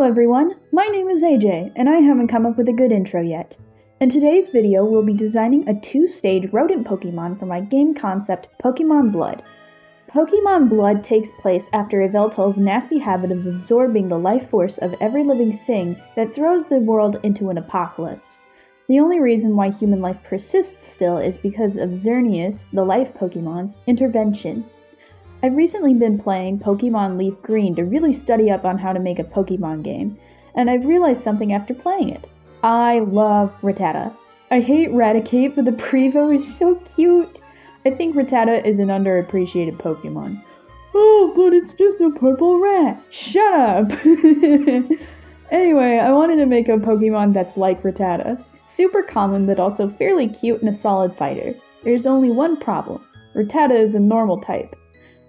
everyone, my name is AJ, and I haven't come up with a good intro yet. In today's video, we'll be designing a two-stage rodent Pokemon for my game concept, Pokemon Blood. Pokemon Blood takes place after Yveltal's nasty habit of absorbing the life force of every living thing that throws the world into an apocalypse. The only reason why human life persists still is because of Xerneas, the life Pokemon's, intervention. I've recently been playing Pokemon Leaf Green to really study up on how to make a Pokemon game, and I've realized something after playing it. I love Rattata. I hate Raticate, but the Prevo is so cute. I think Rattata is an underappreciated Pokemon. Oh, but it's just a purple rat. Shut up! Anyway, I wanted to make a Pokemon that's like Rattata. Super common, but also fairly cute and a solid fighter. There's only one problem. Rattata is a normal type.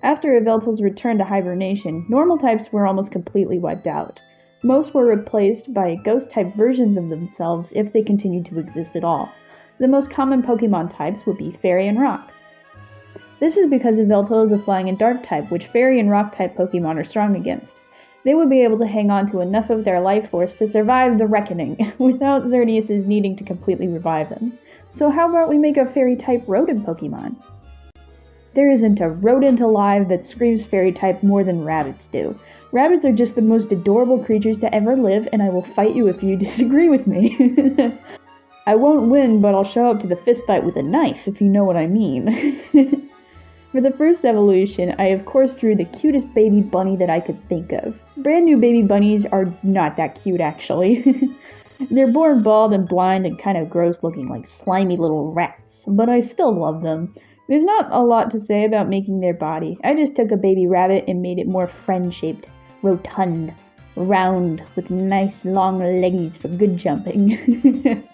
After Yveltal's return to hibernation, normal types were almost completely wiped out. Most were replaced by ghost-type versions of themselves if they continued to exist at all. The most common Pokemon types would be Fairy and Rock. This is because Yveltal is a Flying and Dark type, which Fairy and Rock-type Pokemon are strong against. They would be able to hang on to enough of their life force to survive the reckoning, without Xerneas needing to completely revive them. So how about we make a Fairy-type rodent Pokemon? There isn't a rodent alive that screams fairy type more than rabbits do. Rabbits are just the most adorable creatures to ever live, and I will fight you if you disagree with me. I won't win, but I'll show up to the fistfight with a knife, if you know what I mean. For the first evolution, I of course drew the cutest baby bunny that I could think of. Brand new baby bunnies are not that cute, actually. They're born bald and blind and kind of gross looking like slimy little rats, but I still love them. There's not a lot to say about making their body. I just took a baby rabbit and made it more friend-shaped, rotund, round, with nice long leggies for good jumping.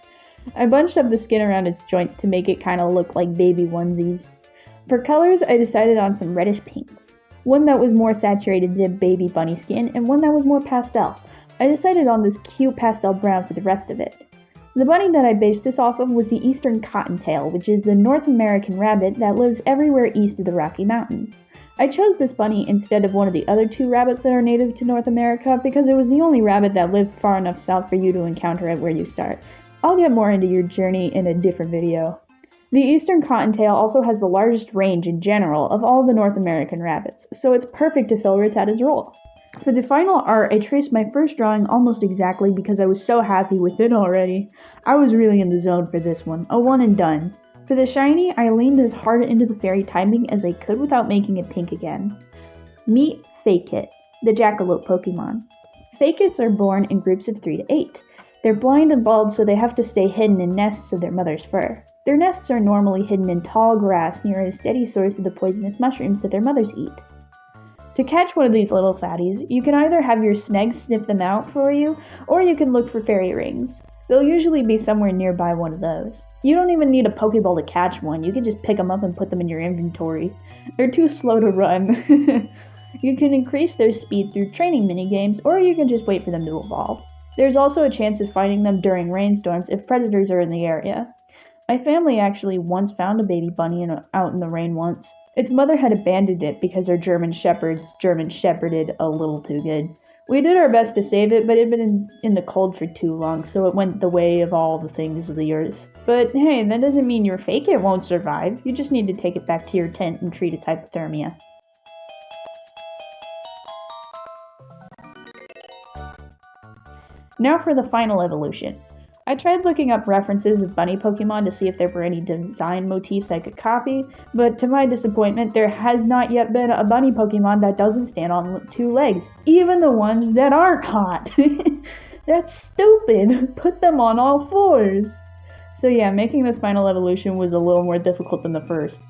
I bunched up the skin around its joints to make it kind of look like baby onesies. For colors, I decided on some reddish pinks. One that was more saturated than baby bunny skin, and one that was more pastel. I decided on this cute pastel brown for the rest of it. The bunny that I based this off of was the eastern cottontail, which is the North American rabbit that lives everywhere east of the Rocky Mountains. I chose this bunny instead of one of the other two rabbits that are native to North America because it was the only rabbit that lived far enough south for you to encounter it where you start. I'll get more into your journey in a different video. The eastern cottontail also has the largest range in general of all the North American rabbits, so it's perfect to fill Rattata's role. For the final art, I traced my first drawing almost exactly because I was so happy with it already. I was really in the zone for this one, a one and done. For the shiny, I leaned as hard into the fairy typing as I could without making it pink again. Meet Fakeit, the jackalope Pokemon. Fakeits are born in groups of 3 to 8. They're blind and bald, so they have to stay hidden in nests of their mother's fur. Their nests are normally hidden in tall grass near a steady source of the poisonous mushrooms that their mothers eat. To catch one of these little fatties, you can either have your Sneg sniff them out for you, or you can look for fairy rings. They'll usually be somewhere nearby one of those. You don't even need a Pokeball to catch one, you can just pick them up and put them in your inventory. They're too slow to run. You can increase their speed through training minigames, or you can just wait for them to evolve. There's also a chance of finding them during rainstorms if predators are in the area. My family actually once found a baby bunny out in the rain once. Its mother had abandoned it because her German shepherds German shepherded a little too good. We did our best to save it, but it had been in the cold for too long, so it went the way of all the things of the earth. But hey, that doesn't mean your Fakeit won't survive. You just need to take it back to your tent and treat its hypothermia. Now for the final evolution. I tried looking up references of bunny Pokemon to see if there were any design motifs I could copy, but to my disappointment, there has not yet been a bunny Pokemon that doesn't stand on 2 legs, even the ones that aren't hot. That's stupid! Put them on all 4s! So yeah, making this final evolution was a little more difficult than the first.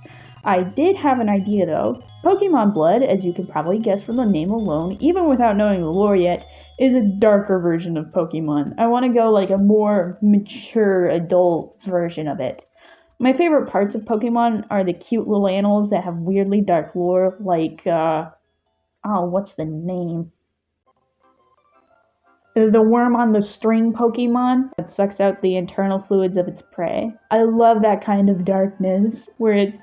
I did have an idea though. Pokemon Blood, as you can probably guess from the name alone, even without knowing the lore yet, is a darker version of Pokemon. I want to go like a more mature adult version of it. My favorite parts of Pokemon are the cute little animals that have weirdly dark lore, like, what's the name? The worm on the string Pokemon that sucks out the internal fluids of its prey. I love that kind of darkness, where it's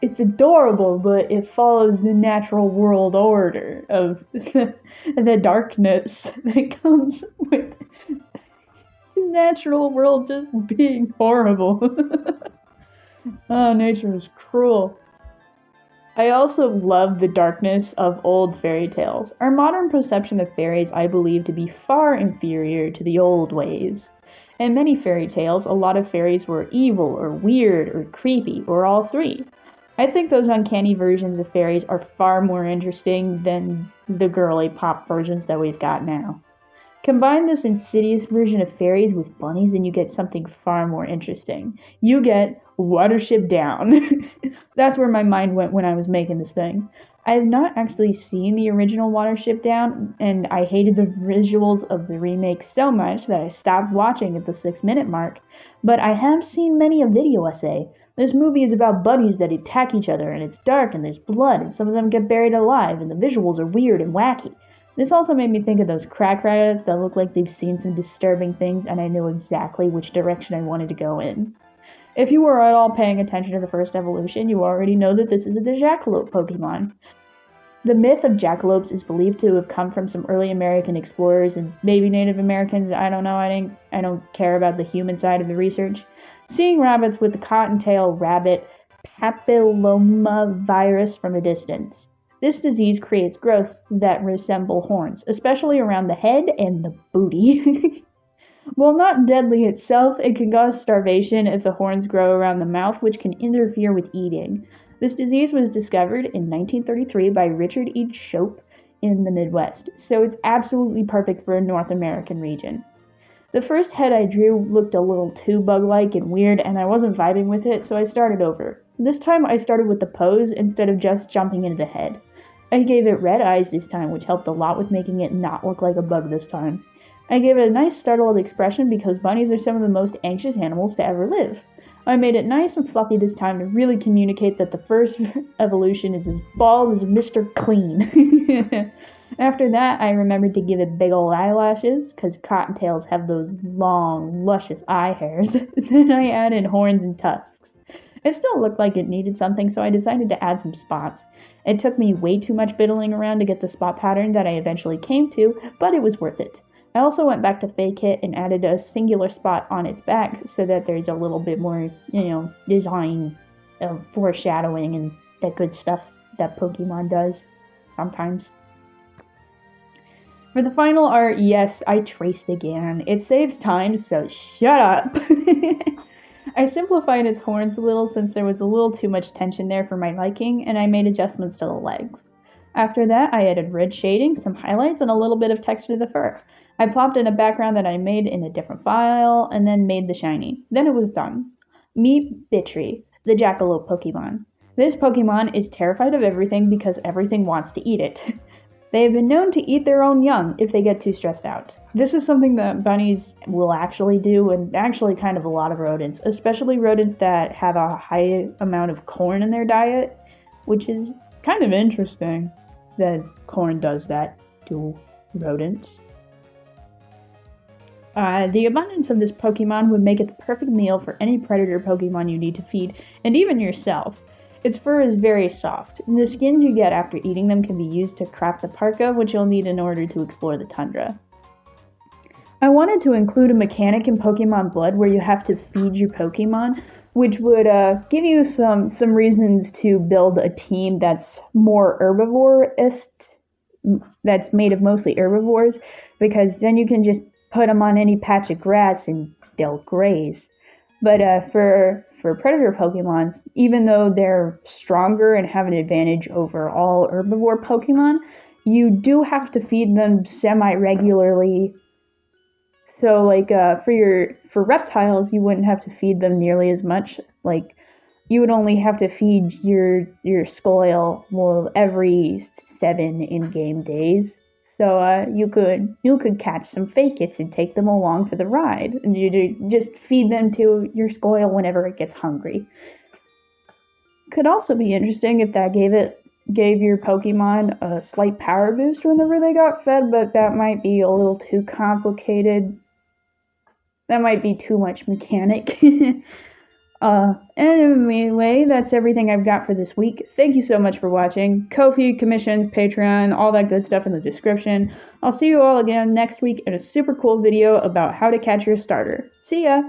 It's adorable, but it follows the natural world order of the darkness that comes with the natural world just being horrible. Oh, nature is cruel. I also love the darkness of old fairy tales. Our modern perception of fairies I believe to be far inferior to the old ways. In many fairy tales, a lot of fairies were evil or weird or creepy or all three. I think those uncanny versions of fairies are far more interesting than the girly pop versions that we've got now. Combine this insidious version of fairies with bunnies and you get something far more interesting. You get Watership Down. That's where my mind went when I was making this thing. I have not actually seen the original Watership Down, and I hated the visuals of the remake so much that I stopped watching at the 6 minute mark, but I have seen many a video essay. This movie is about bunnies that attack each other, and it's dark, and there's blood, and some of them get buried alive, and the visuals are weird and wacky. This also made me think of those crack rabbits that look like they've seen some disturbing things and I knew exactly which direction I wanted to go in. If you were at all paying attention to the first evolution, you already know that this is the jackalope Pokemon. The myth of jackalopes is believed to have come from some early American explorers and maybe Native Americans. I don't know. I don't care about the human side of the research. Seeing rabbits with the cottontail rabbit papillomavirus from a distance. This disease creates growths that resemble horns, especially around the head and the booty. While not deadly itself, it can cause starvation if the horns grow around the mouth, which can interfere with eating. This disease was discovered in 1933 by Richard E. Shope in the Midwest, so it's absolutely perfect for a North American region. The first head I drew looked a little too bug-like and weird, and I wasn't vibing with it, so I started over. This time I started with the pose instead of just jumping into the head. I gave it red eyes this time, which helped a lot with making it not look like a bug this time. I gave it a nice startled expression because bunnies are some of the most anxious animals to ever live. I made it nice and fluffy this time to really communicate that the first evolution is as bald as Mr. Clean. After that, I remembered to give it big old eyelashes, because cottontails have those long, luscious eye hairs. Then I added horns and tusks. It still looked like it needed something, so I decided to add some spots. It took me way too much fiddling around to get the spot pattern that I eventually came to, but it was worth it. I also went back to Fake It and added a singular spot on its back so that there's a little bit more, design of foreshadowing and that good stuff that Pokemon does sometimes. For the final art, yes, I traced again. It saves time, so shut up. I simplified its horns a little since there was a little too much tension there for my liking, and I made adjustments to the legs. After that, I added red shading, some highlights, and a little bit of texture to the fur. I plopped in a background that I made in a different file, and then made the shiny. Then it was done. Meet Bitry, the jackalope Pokemon. This Pokemon is terrified of everything because everything wants to eat it. They have been known to eat their own young if they get too stressed out. This is something that bunnies will actually do, and actually kind of a lot of rodents, especially rodents that have a high amount of corn in their diet, which is kind of interesting that corn does that to rodents. The abundance of this Pokemon would make it the perfect meal for any predator Pokemon you need to feed, and even yourself. Its fur is very soft, and the skins you get after eating them can be used to craft the parka, which you'll need in order to explore the tundra. I wanted to include a mechanic in Pokemon Blood where you have to feed your Pokemon, which would give you some reasons to build a team that's more herbivorist, that's made of mostly herbivores, because then you can just put them on any patch of grass and they'll graze. But for predator Pokemon, even though they're stronger and have an advantage over all herbivore Pokemon, you do have to feed them semi-regularly. So, like for reptiles, you wouldn't have to feed them nearly as much. Like you would only have to feed your Scoil every 7 in-game days. So you could catch some Fake-Its and take them along for the ride, and you just feed them to your Scoil whenever it gets hungry. Could also be interesting if that gave your Pokemon a slight power boost whenever they got fed, but that might be a little too complicated. That might be too much mechanic. Anyway, that's everything I've got for this week. Thank you so much for watching. Ko-fi, commissions, Patreon, all that good stuff in the description. I'll see you all again next week in a super cool video about how to catch your starter. See ya!